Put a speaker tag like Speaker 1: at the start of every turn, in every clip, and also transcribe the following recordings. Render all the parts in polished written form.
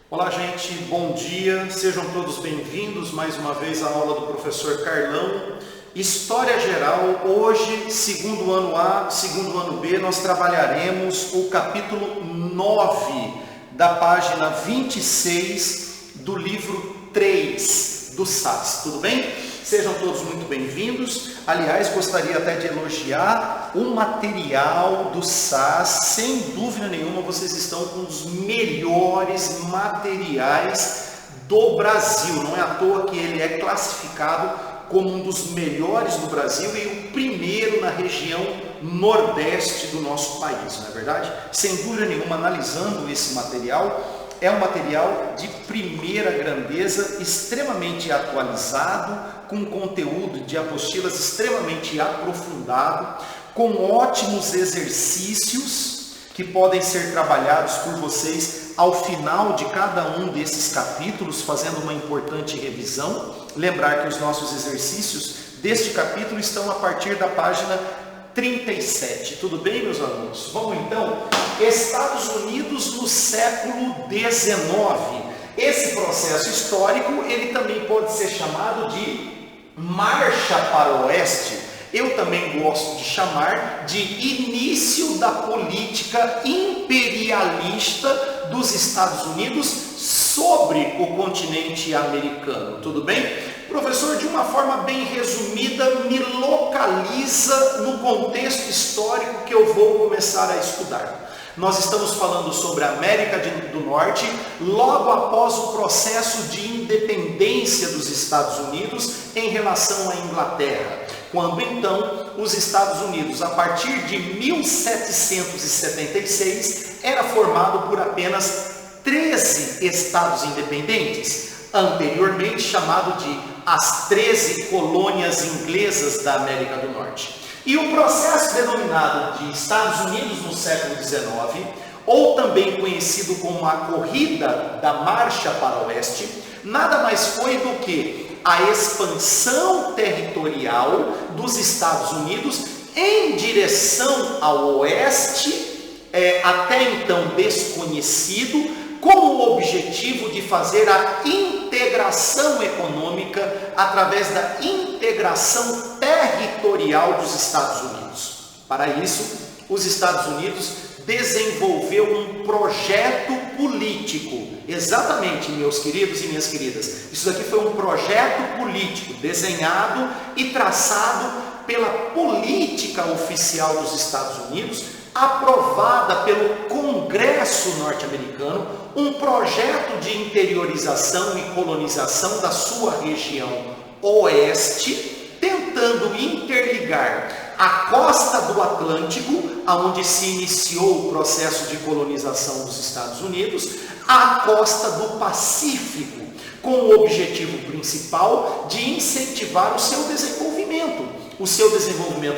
Speaker 1: Olá, gente, bom dia, sejam todos bem-vindos mais uma vez à aula do professor Carlão. História Geral, hoje, segundo ano A, segundo ano B, nós trabalharemos o capítulo 9 da página 26 do livro 3 do SAS, tudo bem? Sejam todos muito bem-vindos. Aliás, gostaria até de elogiar o material do SAS. Sem dúvida nenhuma, vocês estão com os melhores materiais do Brasil. Não é à toa que ele é classificado como um dos melhores do Brasil e o primeiro na região nordeste do nosso país, não é verdade? Sem dúvida nenhuma, analisando esse material, é um material de primeira grandeza, extremamente atualizado, com conteúdo de apostilas extremamente aprofundado, com ótimos exercícios que podem ser trabalhados por vocês ao final de cada um desses capítulos, fazendo uma importante revisão. Lembrar que os nossos exercícios deste capítulo estão a partir da página 37. Tudo bem, meus alunos? Vamos então, Estados Unidos no século XIX. Esse processo histórico, ele também pode ser chamado de marcha para o oeste. Eu também gosto de chamar de início da política imperialista dos Estados Unidos sobre o continente americano. Tudo bem? Professor, de uma forma bem resumida, me localiza no contexto histórico que eu vou começar a estudar. Nós estamos falando sobre a América do Norte, logo após o processo de independência dos Estados Unidos em relação à Inglaterra. Quando então os Estados Unidos, a partir de 1776, era formado por apenas 13 estados independentes, anteriormente chamado de as 13 colônias inglesas da América do Norte. E o processo denominado de Estados Unidos no século XIX, ou também conhecido como a corrida da marcha para o oeste, nada mais foi do que a expansão territorial dos Estados Unidos em direção ao oeste, até então desconhecido, com o objetivo de fazer a integração econômica através da integração territorial dos Estados Unidos. Para isso, os Estados Unidos desenvolveu um projeto político. Exatamente, meus queridos e minhas queridas. Isso daqui foi um projeto político desenhado e traçado pela política oficial dos Estados Unidos, aprovada pelo Congresso norte-americano, um projeto de interiorização e colonização da sua região oeste, tentando interligar a costa do Atlântico, onde se iniciou o processo de colonização dos Estados Unidos, à costa do Pacífico, com o objetivo principal de incentivar o seu desenvolvimento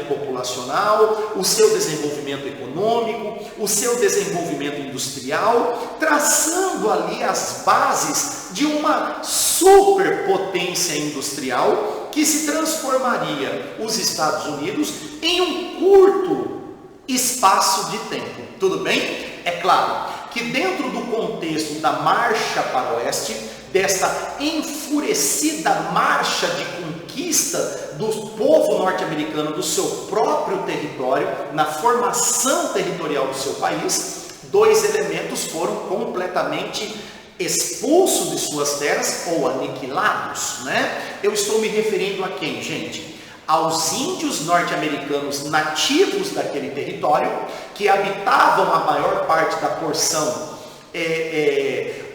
Speaker 1: populacional, o seu desenvolvimento econômico, o seu desenvolvimento industrial, traçando ali as bases de uma superpotência industrial que se transformaria os Estados Unidos em um curto espaço de tempo. Tudo bem? É claro que dentro do contexto da marcha para o oeste, desta enfurecida marcha de conquista do povo norte-americano do seu próprio território, na formação territorial do seu país, dois elementos foram completamente expulsos de suas terras ou aniquilados, né? Eu estou me referindo a quem, gente? Aos índios norte-americanos nativos daquele território, que habitavam a maior parte da porção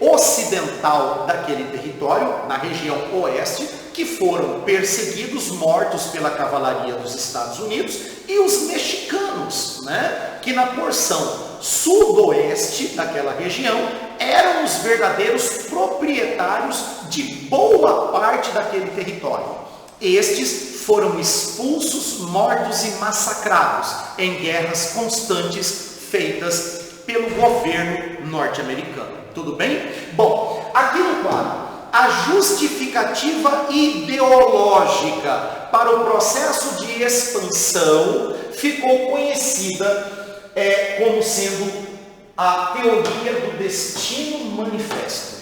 Speaker 1: ocidental daquele território, na região oeste, que foram perseguidos, mortos pela cavalaria dos Estados Unidos, e os mexicanos, né, que na porção sudoeste daquela região eram os verdadeiros proprietários de boa parte daquele território. Estes foram expulsos, mortos e massacrados em guerras constantes feitas pelo governo norte-americano. Tudo bem? Bom, aqui no quadro, a justificativa ideológica para o processo de expansão ficou conhecida como sendo a teoria do destino manifesto.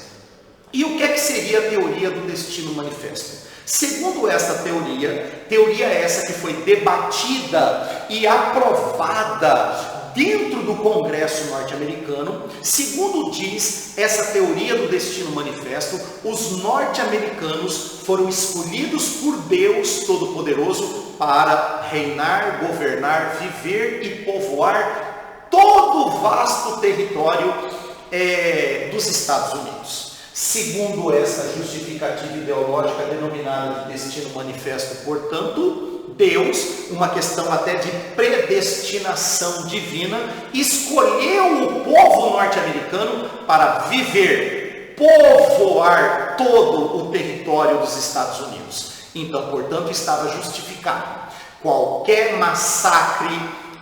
Speaker 1: E o que é que seria a teoria do destino manifesto? Segundo esta teoria essa que foi debatida e aprovada dentro do Congresso norte-americano, segundo diz essa teoria do destino manifesto, os norte-americanos foram escolhidos por Deus Todo-Poderoso para reinar, governar, viver e povoar todo o vasto território dos Estados Unidos. Segundo essa justificativa ideológica denominada de destino manifesto, portanto, Deus, uma questão até de predestinação divina, escolheu o povo norte-americano para viver, povoar todo o território dos Estados Unidos. Então, portanto, estava justificado qualquer massacre,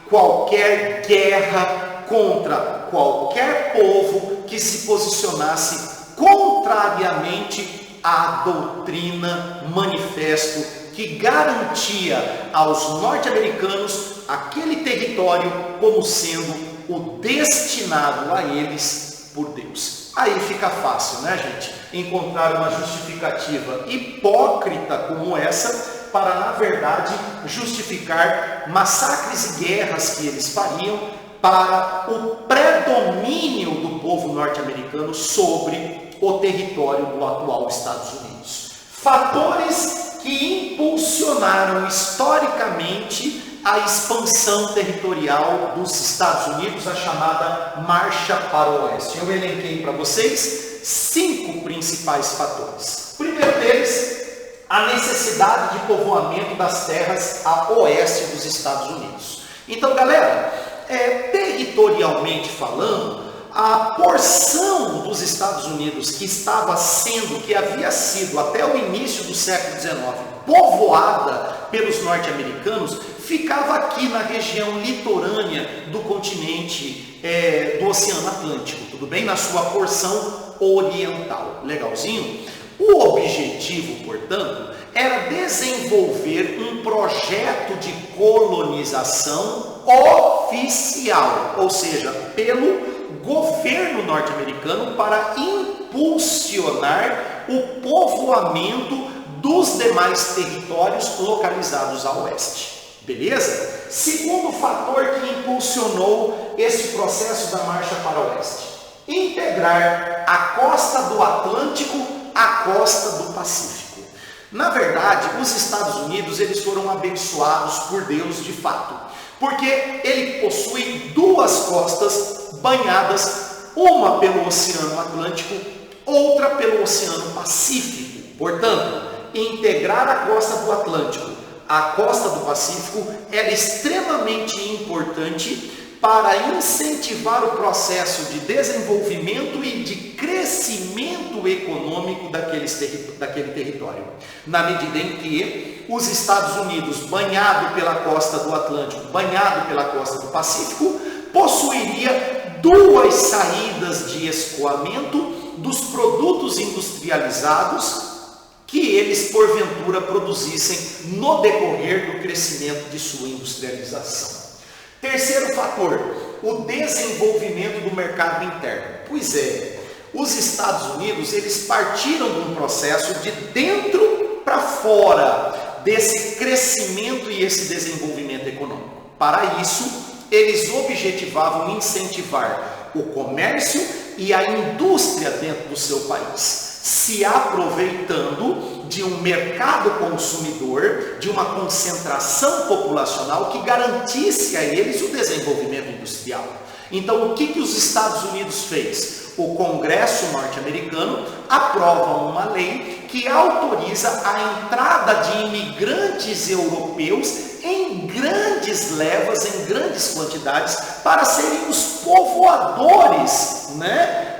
Speaker 1: qualquer guerra contra qualquer povo que se posicionasse contrariamente à doutrina manifesto que garantia aos norte-americanos aquele território como sendo o destinado a eles por Deus. Aí fica fácil, né, gente? Encontrar uma justificativa hipócrita como essa para, na verdade, justificar massacres e guerras que eles fariam para o predomínio do povo norte-americano sobre o território do atual Estados Unidos. Fatores que impulsionaram historicamente a expansão territorial dos Estados Unidos, a chamada Marcha para o Oeste. Eu elenquei para vocês 5 principais fatores. O primeiro deles, a necessidade de povoamento das terras a oeste dos Estados Unidos. Então, galera, territorialmente falando, a porção dos Estados Unidos que havia sido até o início do século XIX povoada pelos norte-americanos, ficava aqui na região litorânea do continente do Oceano Atlântico, tudo bem? Na sua porção oriental. Legalzinho? O objetivo, portanto, era desenvolver um projeto de colonização oficial, ou seja, pelo governo norte-americano, para impulsionar o povoamento dos demais territórios localizados a oeste. Beleza? Segundo fator que impulsionou esse processo da marcha para o oeste: integrar a costa do Atlântico à costa do Pacífico. Na verdade, os Estados Unidos eles foram abençoados por Deus de fato, porque ele possui 2 costas banhadas, uma pelo Oceano Atlântico, outra pelo Oceano Pacífico. Portanto, integrar a costa do Atlântico à costa do Pacífico era extremamente importante para incentivar o processo de desenvolvimento e de crescimento econômico daquele território. Na medida em que os Estados Unidos, banhado pela costa do Atlântico, banhado pela costa do Pacífico, possuiria 2 saídas de escoamento dos produtos industrializados que eles porventura produzissem no decorrer do crescimento de sua industrialização. Terceiro fator, o desenvolvimento do mercado interno. Pois é, os Estados Unidos eles partiram de um processo de dentro para fora desse crescimento e esse desenvolvimento econômico. Para isso, eles objetivavam incentivar o comércio e a indústria dentro do seu país, se aproveitando de um mercado consumidor, de uma concentração populacional que garantisse a eles o desenvolvimento industrial. Então, o que os Estados Unidos fez? O Congresso norte-americano aprova uma lei que autoriza a entrada de imigrantes europeus em grandes levas, em grandes quantidades, para serem os povoadores,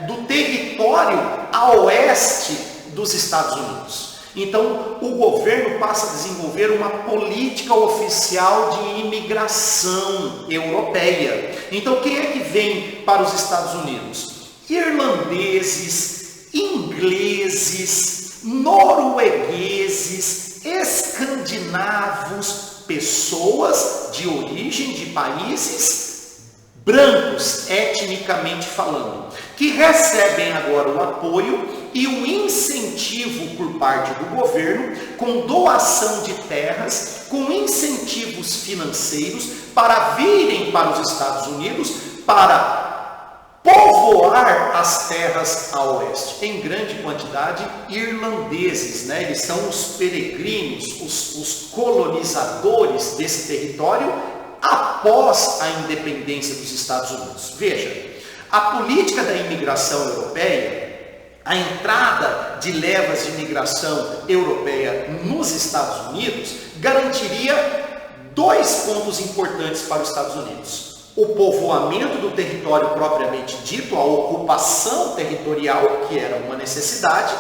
Speaker 1: do território a oeste dos Estados Unidos. Então, o governo passa a desenvolver uma política oficial de imigração europeia. Então, quem é que vem para os Estados Unidos? Irlandeses, ingleses, noruegueses, escandinavos, pessoas de origem de países brancos, etnicamente falando, que recebem agora o apoio e o incentivo por parte do governo, com doação de terras, com incentivos financeiros para virem para os Estados Unidos para povoar as terras a oeste, em grande quantidade irlandeses, né? Eles são os peregrinos, os colonizadores desse território após a independência dos Estados Unidos. Veja, a política da imigração europeia, a entrada de levas de imigração europeia nos Estados Unidos, garantiria dois pontos importantes para os Estados Unidos: o povoamento do território propriamente dito, a ocupação territorial, que era uma necessidade,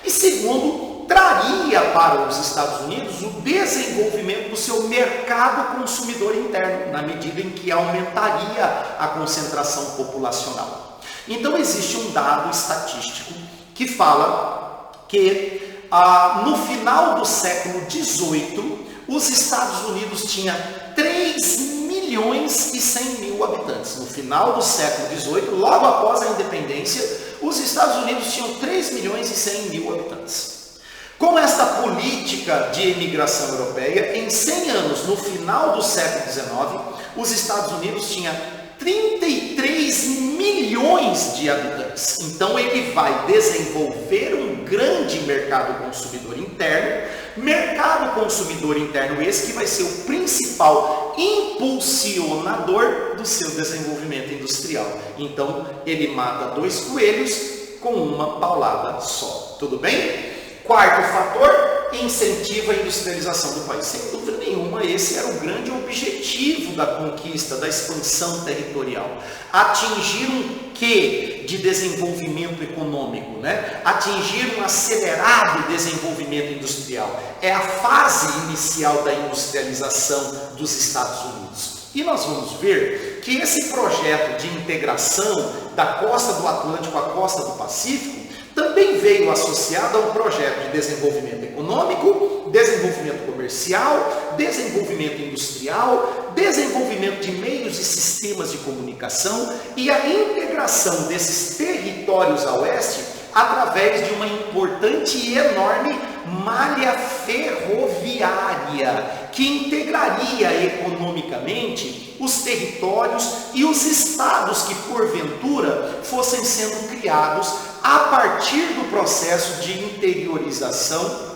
Speaker 1: e segundo, traria para os Estados Unidos o desenvolvimento do seu mercado consumidor interno, na medida em que aumentaria a concentração populacional. Então existe um dado estatístico que fala que no final do século XVIII, os Estados Unidos tinham 3 milhões e 100 mil habitantes. No final do século XVIII, logo após a independência, os Estados Unidos tinham 3 milhões e 100 mil habitantes. Com esta política de imigração europeia, em 100 anos, no final do século XIX, os Estados Unidos tinham 33 milhões de habitantes. Então ele vai desenvolver um grande mercado consumidor interno esse que vai ser o principal impulsionador do seu desenvolvimento industrial. Então ele mata 2 coelhos com uma paulada só. Tudo bem? Quarto fator, incentiva a industrialização do país. Sem dúvida nenhuma, esse era o grande objetivo da conquista, da expansão territorial. Atingir um quê de desenvolvimento econômico, né? Atingir um acelerado desenvolvimento industrial. É a fase inicial da industrialização dos Estados Unidos. E nós vamos ver que esse projeto de integração da costa do Atlântico à costa do Pacífico também veio associado a um projeto de desenvolvimento econômico, desenvolvimento comercial, desenvolvimento industrial, desenvolvimento de meios e sistemas de comunicação e a integração desses territórios a oeste através de uma importante e enorme malha ferroviária que integraria economicamente os territórios e os estados que porventura fossem sendo criados a partir do processo de interiorização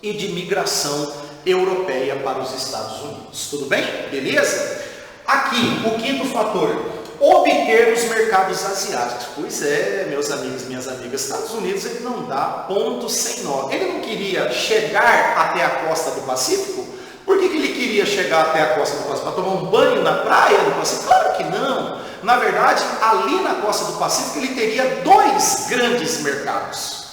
Speaker 1: e de migração europeia para os Estados Unidos. Tudo bem? Beleza? Aqui, o quinto fator, obter os mercados asiáticos. Pois é, meus amigos e minhas amigas, Estados Unidos ele não dá ponto sem nó. Ele não queria chegar até a costa do Pacífico? Por que ele queria chegar até a costa do Pacífico? Para tomar um banho na praia do Pacífico? Claro que não. Na verdade, ali na costa do Pacífico ele teria 2 grandes mercados.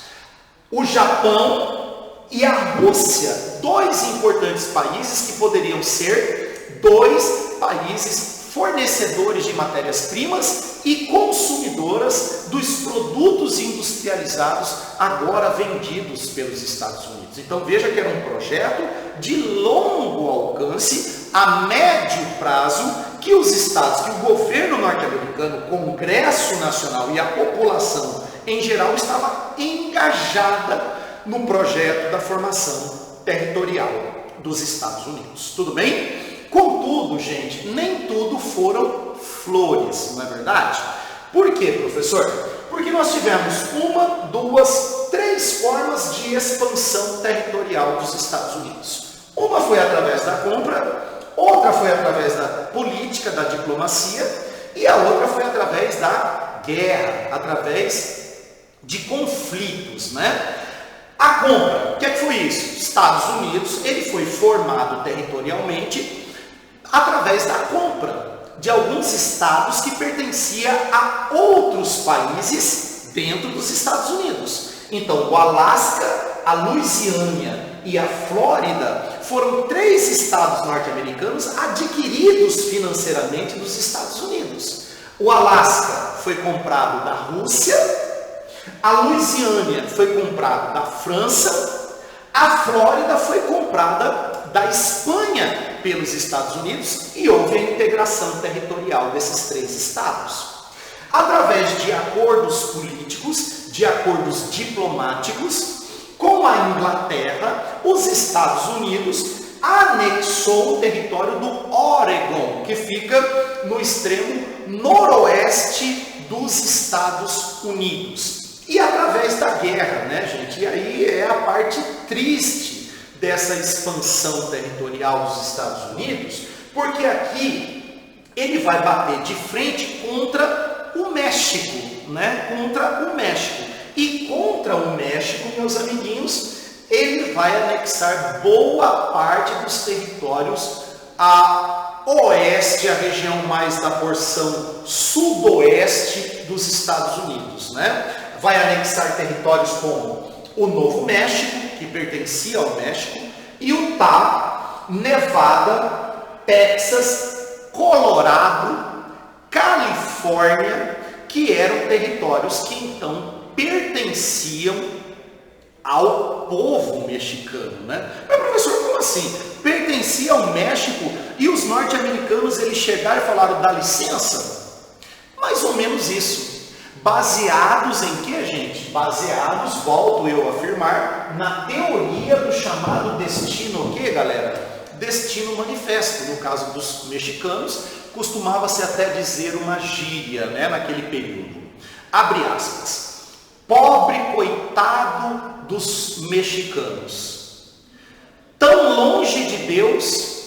Speaker 1: O Japão e a Rússia. 2 importantes países que poderiam ser 2 países fornecedores de matérias-primas e consumidoras dos produtos industrializados agora vendidos pelos Estados Unidos. Então veja que era um projeto de longo alcance, a médio prazo, que os estados, que o governo norte-americano, o Congresso Nacional e a população em geral estava engajada no projeto da formação territorial dos Estados Unidos. Tudo bem? Contudo, gente, nem tudo foram flores, não é verdade? Por quê, professor? Porque nós tivemos 1, 2, 3 formas de expansão territorial dos Estados Unidos. Uma foi através da compra, outra foi através da política, da diplomacia, e a outra foi através da guerra, através de conflitos, né? A compra, o que foi isso? Estados Unidos, ele foi formado territorialmente através da compra de alguns estados que pertenciam a outros países dentro dos Estados Unidos. Então, o Alasca, a Louisiana e a Flórida foram 3 estados norte-americanos adquiridos financeiramente dos Estados Unidos. O Alasca foi comprado da Rússia, a Louisiana foi comprado da França, a Flórida foi comprada da Espanha pelos Estados Unidos e houve a integração territorial desses 3 estados. Através de acordos políticos, de acordos diplomáticos, com a Inglaterra, os Estados Unidos anexou o território do Oregon, que fica no extremo noroeste dos Estados Unidos. E através da guerra, né, gente? E aí é a parte triste dessa expansão territorial dos Estados Unidos, porque aqui ele vai bater de frente contra o México, né? Contra o México. E contra o México, meus amiguinhos, ele vai anexar boa parte dos territórios a oeste, a região mais da porção sudoeste dos Estados Unidos, né? Vai anexar territórios como o Novo México, que pertencia ao México, Utah, Nevada, Texas, Colorado, Califórnia, que eram territórios que então pertenciam ao povo mexicano, né? Mas professor, como assim? Pertencia ao México e os norte-americanos eles chegaram e falaram, dá licença? Mais ou menos isso. Baseados em que, gente? Baseados, volto eu a afirmar, na teoria do chamado destino, o que, galera? Destino manifesto. No caso dos mexicanos, costumava-se até dizer uma gíria, né, naquele período. Abre aspas. Pobre coitado dos mexicanos, tão longe de Deus,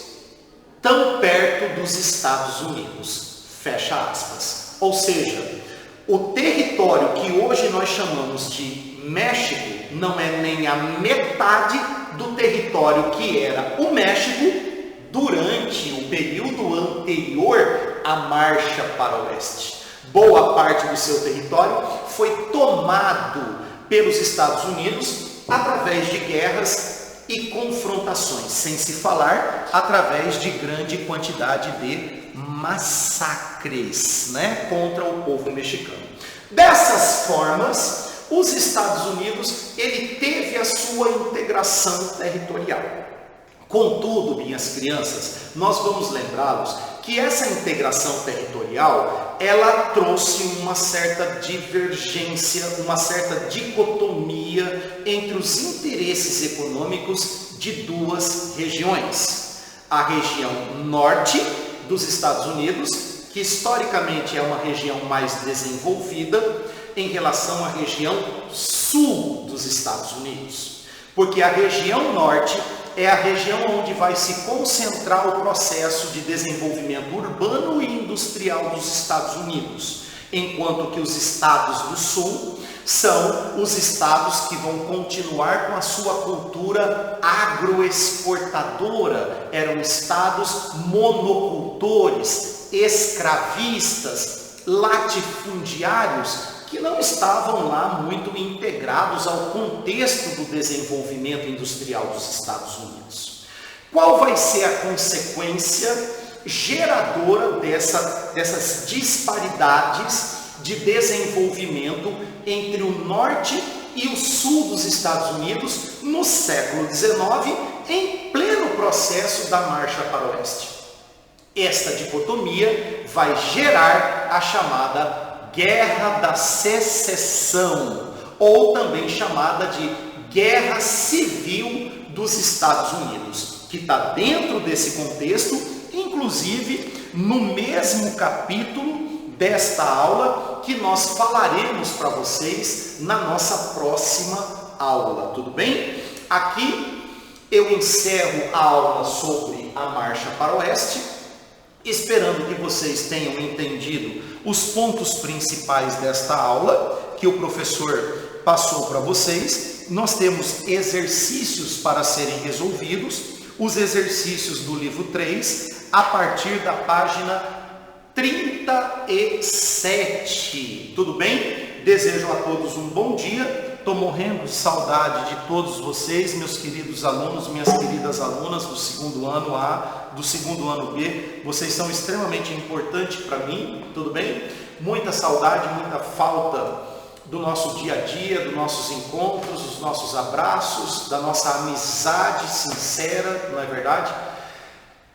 Speaker 1: tão perto dos Estados Unidos. Fecha aspas. Ou seja, o território que hoje nós chamamos de México não é nem a metade do território que era o México durante o período anterior à marcha para o oeste. Boa parte do seu território foi tomado pelos Estados Unidos através de guerras e confrontações, sem se falar através de grande quantidade de massacres, né, contra o povo mexicano. Dessas formas, os Estados Unidos ele teve a sua integração territorial. Contudo, minhas crianças, nós vamos lembrá-los que essa integração territorial, ela trouxe uma certa divergência, uma certa dicotomia entre os interesses econômicos de 2 regiões. A região norte dos Estados Unidos, que historicamente é uma região mais desenvolvida, em relação à região sul dos Estados Unidos. Porque a região norte é a região onde vai se concentrar o processo de desenvolvimento urbano e industrial dos Estados Unidos, enquanto que os estados do sul são os estados que vão continuar com a sua cultura agroexportadora, eram estados monocultores, escravistas, latifundiários, que não estavam lá muito integrados ao contexto do desenvolvimento industrial dos Estados Unidos. Qual vai ser a consequência geradora dessas disparidades de desenvolvimento entre o norte e o sul dos Estados Unidos no século XIX, em pleno processo da marcha para o oeste? Esta dicotomia vai gerar a chamada Guerra da Secessão, ou também chamada de Guerra Civil dos Estados Unidos, que está dentro desse contexto, inclusive no mesmo capítulo desta aula que nós falaremos para vocês na nossa próxima aula, tudo bem? Aqui eu encerro a aula sobre a marcha para o oeste, esperando que vocês tenham entendido os pontos principais desta aula que o professor passou para vocês. Nós temos exercícios para serem resolvidos, os exercícios do livro 3, a partir da página 37. Tudo bem? Desejo a todos um bom dia. Estou morrendo de saudade de todos vocês, meus queridos alunos, minhas queridas alunas do segundo ano A, do segundo ano B. Vocês são extremamente importantes para mim, tudo bem? Muita saudade, muita falta do nosso dia a dia, dos nossos encontros, dos nossos abraços, da nossa amizade sincera, não é verdade?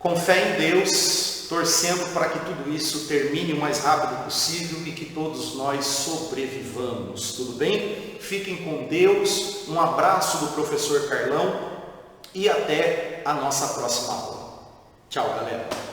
Speaker 1: com fé em Deus, torcendo para que tudo isso termine o mais rápido possível e que todos nós sobrevivamos, tudo bem? Fiquem com Deus, um abraço do professor Carlão e até a nossa próxima aula. Tchau, galera!